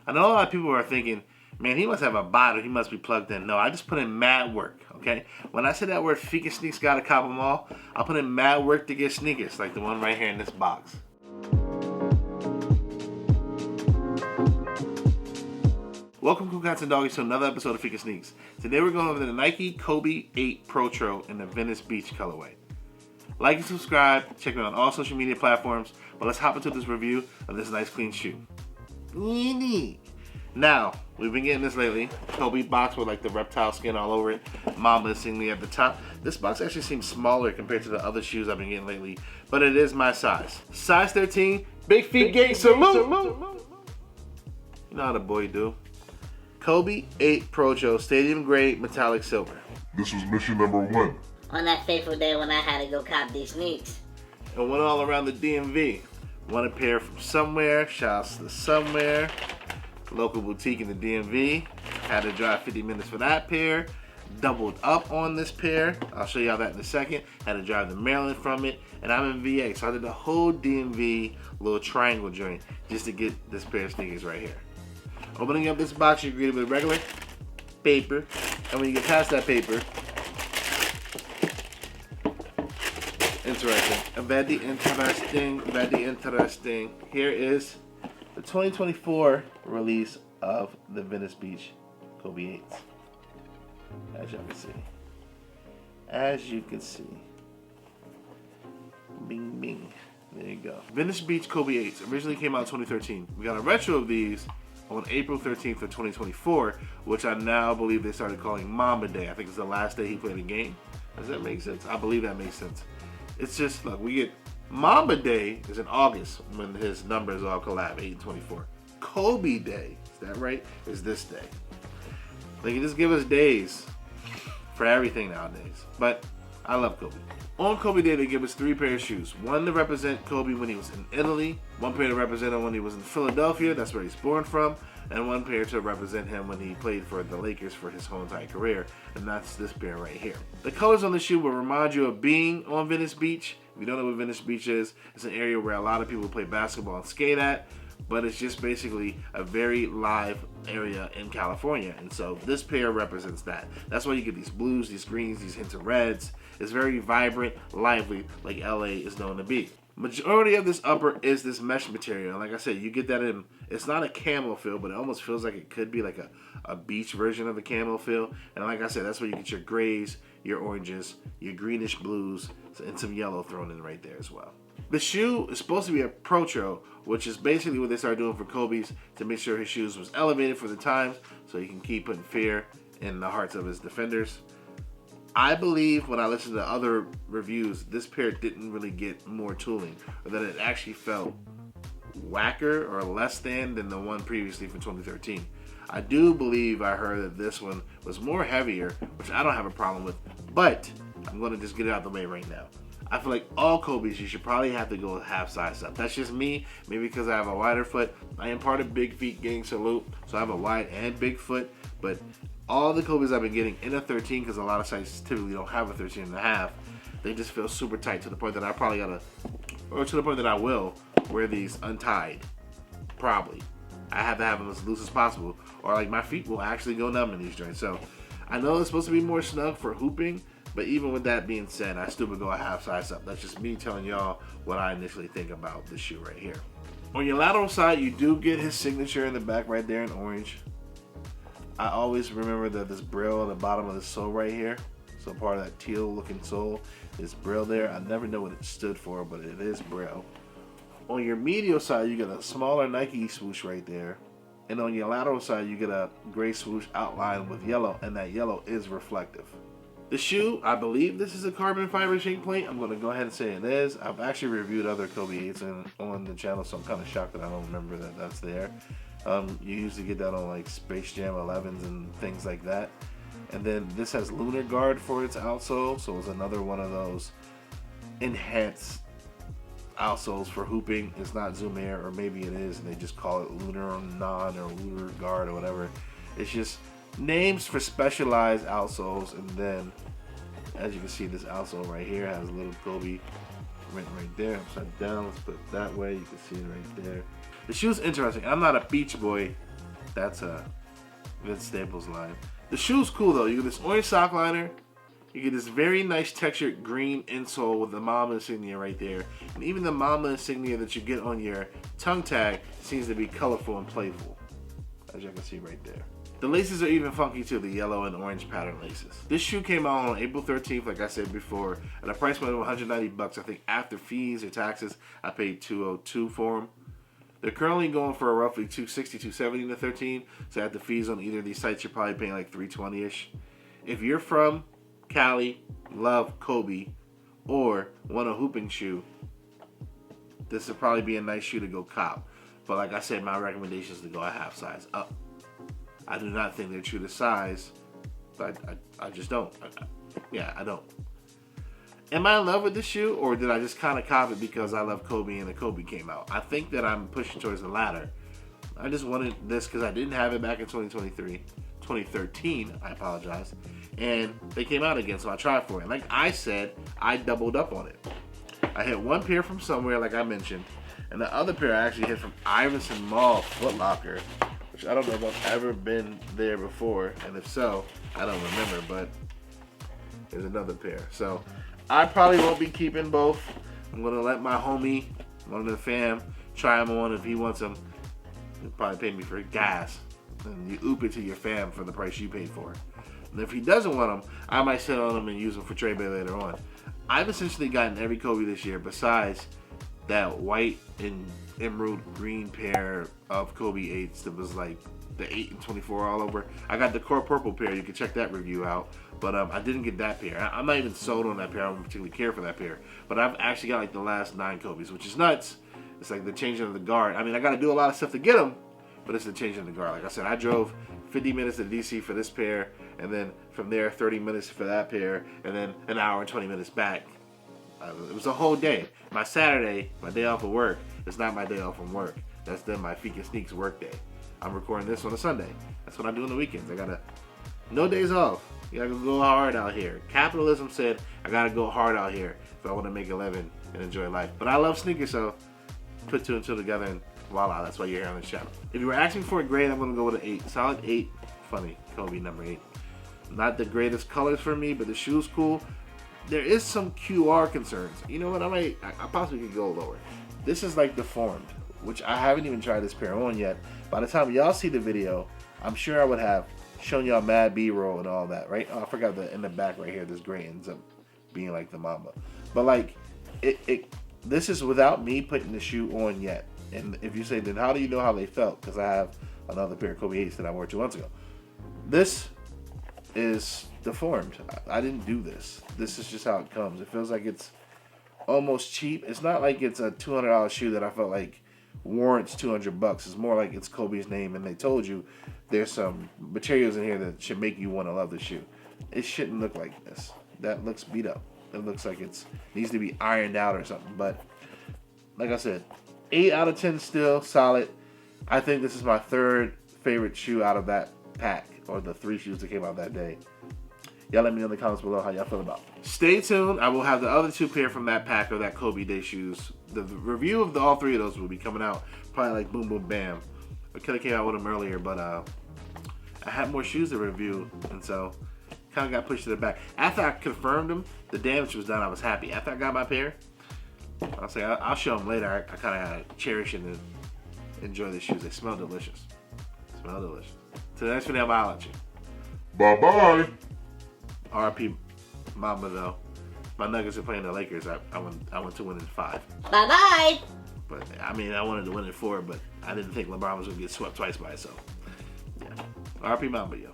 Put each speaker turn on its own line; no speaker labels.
I know a lot of people are thinking, man, he must have a bot or he must be plugged in. No, I just put in mad work, okay? When I say that word, FiqNSneaks gotta cop them all, I put in mad work to get sneakers, like the one right here in this box. Welcome, cool cats and doggies, to another episode of FiqNSneaks. Today we're going over the Nike Kobe 8 Protro in the Venice Beach colorway. Like and subscribe, check me out on all social media platforms, but let's hop into this review of this nice clean shoe. Now, we've been getting this lately. Kobe box with like the reptile skin all over it. Mamba insignia at the top. This box actually seems smaller compared to the other shoes I've been getting lately, but it is my size. Size 13, big feet gang salute! You know how the boy do. Kobe 8 Protro, stadium grade metallic silver.
This was mission number 1.
On that fateful day when I had to go cop these sneaks.
And went all around the DMV. Won a pair from somewhere, shouts to somewhere. Local boutique in the DMV. Had to drive 50 minutes for that pair. Doubled up on this pair. I'll show y'all that in a second. Had to drive to Maryland from it. And I'm in VA, so I did the whole DMV little triangle joint just to get this pair of sneakers right here. Opening up this box, you're greeted with regular paper. And when you get past that paper, interesting. Very interesting. Here is the 2024 release of the Venice Beach Kobe 8s. As y'all can see. As you can see. Bing, bing. There you go. Venice Beach Kobe 8s originally came out in 2013. We got a retro of these on April 13th of 2024, which I now believe they started calling Mamba Day. I think it's the last day he played a game. Does that make sense? I believe that makes sense. It's just, look, we get Mamba Day is in August when his numbers all collab, 8 and 24. Kobe Day, is that right? Is this day. They can just give us days for everything nowadays. But I love Kobe. On Kobe Day, they give us 3 pairs of shoes. One to represent Kobe when he was in Italy, one pair to represent him when he was in Philadelphia, that's where he's born from, and one pair to represent him when he played for the Lakers for his whole entire career, and that's this pair right here. The colors on the shoe will remind you of being on Venice Beach. If you don't know what Venice Beach is, it's an area where a lot of people play basketball and skate at, but it's just basically a very live area in California, and so this pair represents that. That's why you get these blues, these greens, these hints of reds. It's very vibrant, lively, like LA is known to be. Majority of this upper is this mesh material, and like I said, you get that in, it's not a camo feel, but it almost feels like it could be like a beach version of a camo feel, and like I said, that's where you get your grays, your oranges, your greenish blues, and some yellow thrown in right there as well. The shoe is supposed to be a Protro, which is basically what they started doing for Kobe's to make sure his shoes was elevated for the times so he can keep putting fear in the hearts of his defenders. I believe when I listened to other reviews, this pair didn't really get more tooling, or that it actually felt whacker or less than the one previously from 2013. I do believe I heard that this one was more heavier, which I don't have a problem with, but I'm going to just get it out of the way right now. I feel like all Kobe's, you should probably have to go half size up. That's just me, maybe because I have a wider foot. I am part of Big Feet Gang Salute, so I have a wide and big foot, but all the Kobe's I've been getting in a 13, because a lot of sites typically don't have a 13 and a half, they just feel super tight to the point that I probably gotta, or to the point that I will, wear these untied. Probably. I have to have them as loose as possible, or like my feet will actually go numb in these joints. So I know it's supposed to be more snug for hooping, but even with that being said, I still would go a half size up. That's just me telling y'all what I initially think about this shoe right here. On your lateral side, you do get his signature in the back right there in orange. I always remember that this braille on the bottom of the sole right here, so part of that teal looking sole is braille there. I never know what it stood for, but it is braille. On your medial side, you get a smaller Nike swoosh right there. And on your lateral side, you get a gray swoosh outlined with yellow, and that yellow is reflective. The shoe, I believe this is a carbon fiber shake plate. I'm going to go ahead and say it is. I've actually reviewed other Kobe 8s on the channel, so I'm kind of shocked that I don't remember that that's there. You usually get that on like Space Jam 11s and things like that. And then this has lunar guard for its outsole, so it's another one of those enhanced outsoles for hooping. It's not Zoom Air, or maybe it is, and they just call it Lunar Non or Lunar Guard or whatever. It's just names for specialized outsoles. And then, as you can see, this outsole right here has a little Kobe right there, upside down. Let's put it that way. You can see it right there. The shoe's interesting. I'm not a beach boy That's a Vince Staples line. The shoe's cool though. You get this orange sock liner. You get this very nice textured green insole with the Mamba insignia right there. And even the Mamba insignia that you get on your tongue tag seems to be colorful and playful, as you can see right there. The laces are even funky too, the yellow and orange pattern laces. This shoe came out on April 13th, like I said before, at a price point of 190 bucks. I think after fees or taxes, I paid $202 for them. They're currently going for a roughly $260, $270 in the 13. So after fees on either of these sites, you're probably paying like $320-ish. If you're from Cali, love Kobe, or want a hooping shoe, this would probably be a nice shoe to go cop. But like I said, my recommendation is to go a half size up. I do not think they're true to size, but I just don't. I don't. Am I in love with this shoe, or did I just kind of cop it because I love Kobe and the Kobe came out? I think that I'm pushing towards the latter. I just wanted this because I didn't have it back in 2013, I apologize. And they came out again, so I tried for it. Like I said, I doubled up on it. I hit one pair from somewhere, like I mentioned, and the other pair I actually hit from Iverson Mall Foot Locker, which I don't know if I've ever been there before, and if so, I don't remember, but there's another pair. So I probably won't be keeping both. I'm going to let my homie, one of the fam, try them on. If he wants them, he'll probably pay me for gas. And you oop it to your fam for the price you paid for it. And if he doesn't want them, I might sit on them and use them for trade bait later on. I've essentially gotten every Kobe this year besides that white and emerald green pair of Kobe 8s that was like the 8 and 24 all over. I got the core purple pair. You can check that review out. But I didn't get that pair. I'm not even sold on that pair. I don't particularly care for that pair. But I've actually got like the last 9 Kobe's, which is nuts. It's like the changing of the guard. I mean, I got to do a lot of stuff to get them, but it's the changing of the guard. Like I said, I drove 50 minutes to DC for this pair, and then from there 30 minutes for that pair, and then an hour and 20 minutes back. It was a whole day. My Saturday, my day off of work, it's not my day off from work. That's then my FiqNSneaks work day. I'm recording this on a Sunday. That's what I do on the weekends. I gotta, no days off. You gotta go hard out here. Capitalism said I gotta go hard out here if I want to make 11 and enjoy life. But I love sneakers, so put 2 and 2 together and voila, that's why you're here on the channel. If you were asking for a grade, I'm gonna go with an 8. Solid 8. Funny, Kobe number 8. Not the greatest colors for me, but the shoe's cool. There is some QR concerns. You know what? I possibly could go lower. This is like deformed, which I haven't even tried this pair on yet. By the time y'all see the video, I'm sure I would have shown y'all mad B-roll and all that, right? Oh, I forgot that in the back right here, this gray ends up being like the Mamba. But like, this is without me putting the shoe on yet. And if you say, then how do you know how they felt? Because I have another pair of Kobe 8s that I wore 2 months ago. This is deformed. I didn't do this. This is just how it comes. It feels like it's almost cheap. It's not like it's a $200 shoe that I felt like warrants $200. It's more like it's Kobe's name, and they told you there's some materials in here that should make you want to love the shoe. It shouldn't look like this. That looks beat up. It looks like it needs to be ironed out or something. But like I said, 8 out of 10 still solid. I think this is my 3rd favorite shoe out of that pack, or the 3 shoes that came out that day. Y'all let me know in the comments below how y'all feel about it. Stay tuned. I will have the other 2 pair from that pack of that Kobe Day shoes. The review of all 3 of those will be coming out probably like boom, boom, bam. I could have came out with them earlier, but I had more shoes to review, and so kind of got pushed to the back. After I confirmed them, the damage was done. I was happy. After I got my pair, I'll say I'll show them later. I kind of had to cherish and enjoy the shoes. They smell delicious. Smell delicious. To the next video, I'll let you.
Bye-bye.
RP Mamba though. My Nuggets are playing the Lakers. I went to win in 5.
Bye-bye.
But I mean, I wanted to win in 4, but I didn't think LeBron was gonna get swept twice by himself. Yeah. RP Mamba, yo.